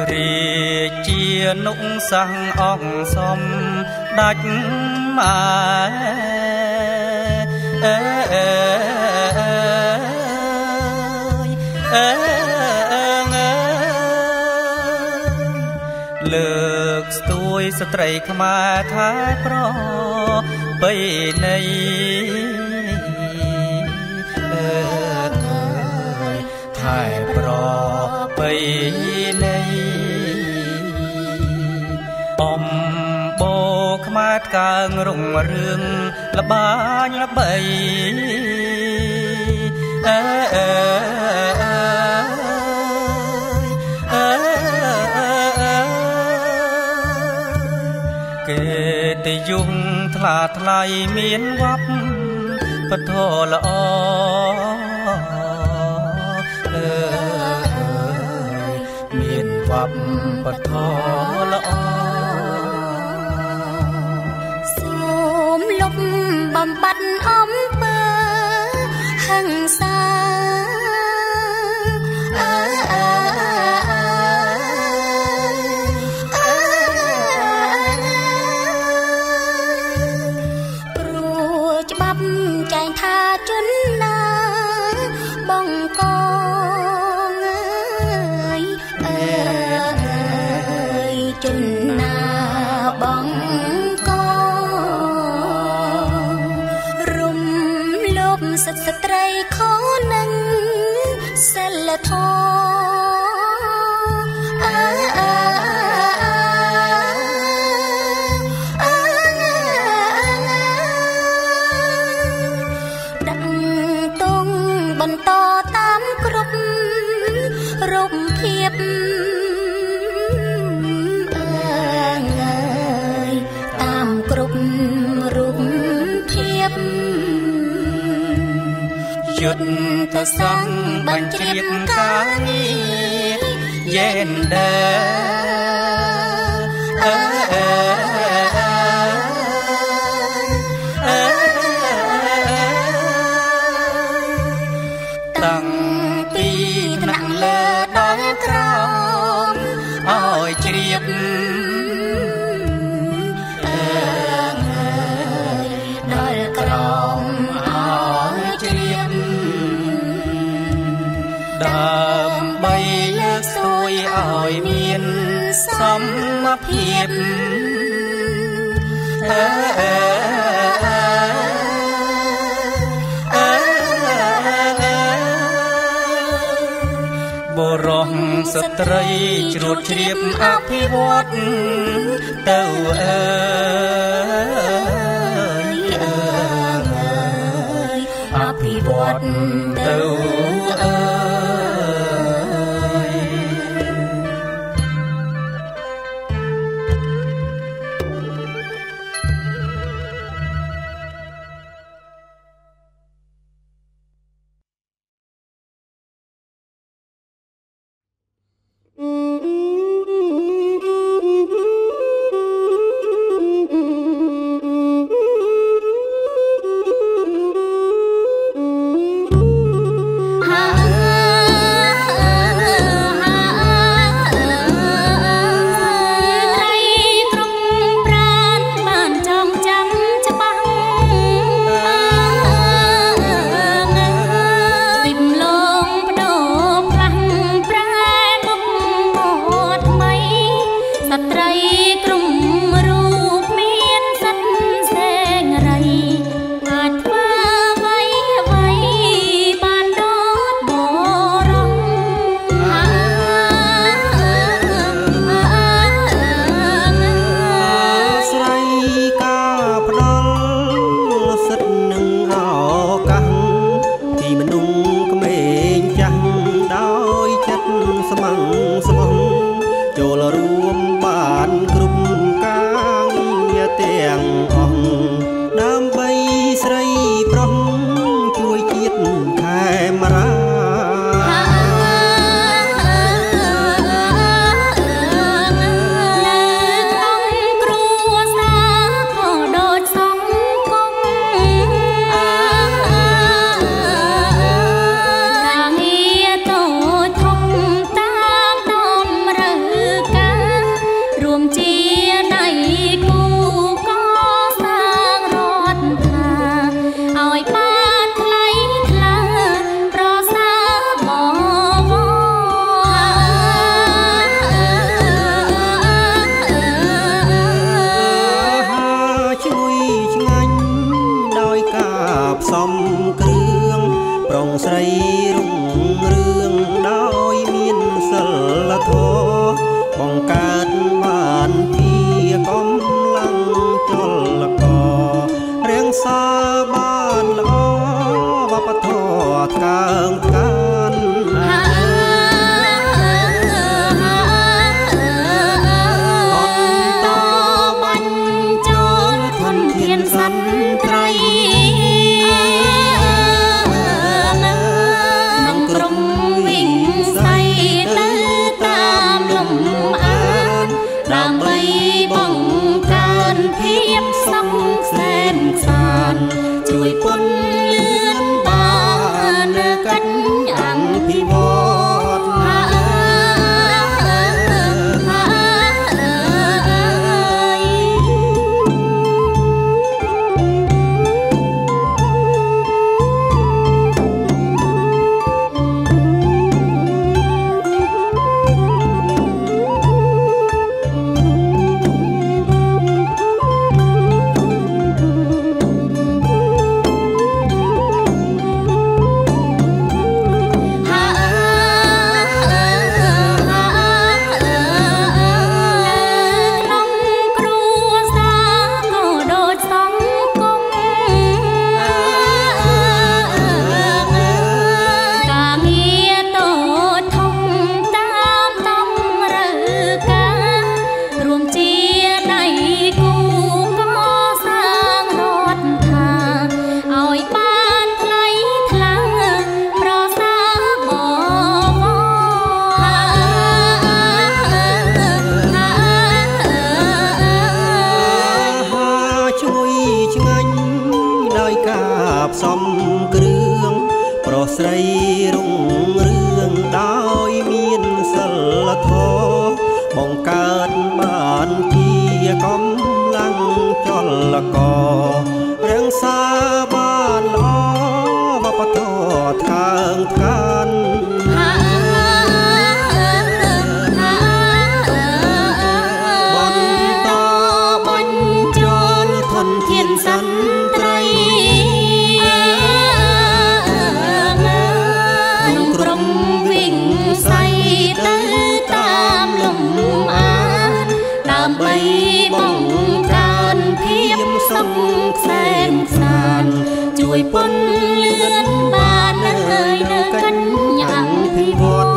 រាជានុសាំងអង្គសំដាច់ម៉ែលើកស្ទួយស្ត្រីខ្មែរថែប្របីនៃថែប្របីនៃអំបូរខ្មែរកើងរុងរឿងល្បាញល្បីគេតិយងថ្លាថ្លៃមានវត្តពធល្អមានវត្តពធល្អសូមលុបបំបត្តិអំពើហិង្សាចែងថាជនណាបងកងអើយជនណាបងកងរំលោភសិទ្ធិស្ត្រីខុសនឹងសិលធម៌បន្តតាមគ្រប់រូបភាពតាមគ្រប់រូបភាពយុទ្ធសាស្ត្របញ្ជ្រាបការងារយេនដ័រតាំងពីថ្នាក់លើដល់ក្រោមឲ្យជ្រាបដល់ក្រោមឲ្យជ្រាបដើម្បីលើកស្ទួយឲ្យមានសមភាពបរោះស្ត្រីជ្រួតជ្រាបអភិវឌ្ឍទៅអភិវឌ្ឍទៅហ កាបសំគ្រឿងប្រងស្រីរុងរឿងដោយមានសិលធម៌បង្កើតបានពីកំឡាំងចលកររៀងសាបានល្អវប្បធម៌ថ្កើងថ្កានជួយពន្លឿនបានកិច្ចអភិវឌ្ឍសំគ្រឿងប្រស្រីរុងរឿងដោយមានសិលធម៌បង្កើតបានជាកំឡាំងចលកររៀងសាបានល្អវប្បធម៌ថ្កើងថ្កានបន្តបញ្ចូលធនធានសន្ត្រីដើម្បីបង្កើនភាពសុខសែនសានជួយពន្លឿនបាននៅកិច្ចអភិវឌ្ឍ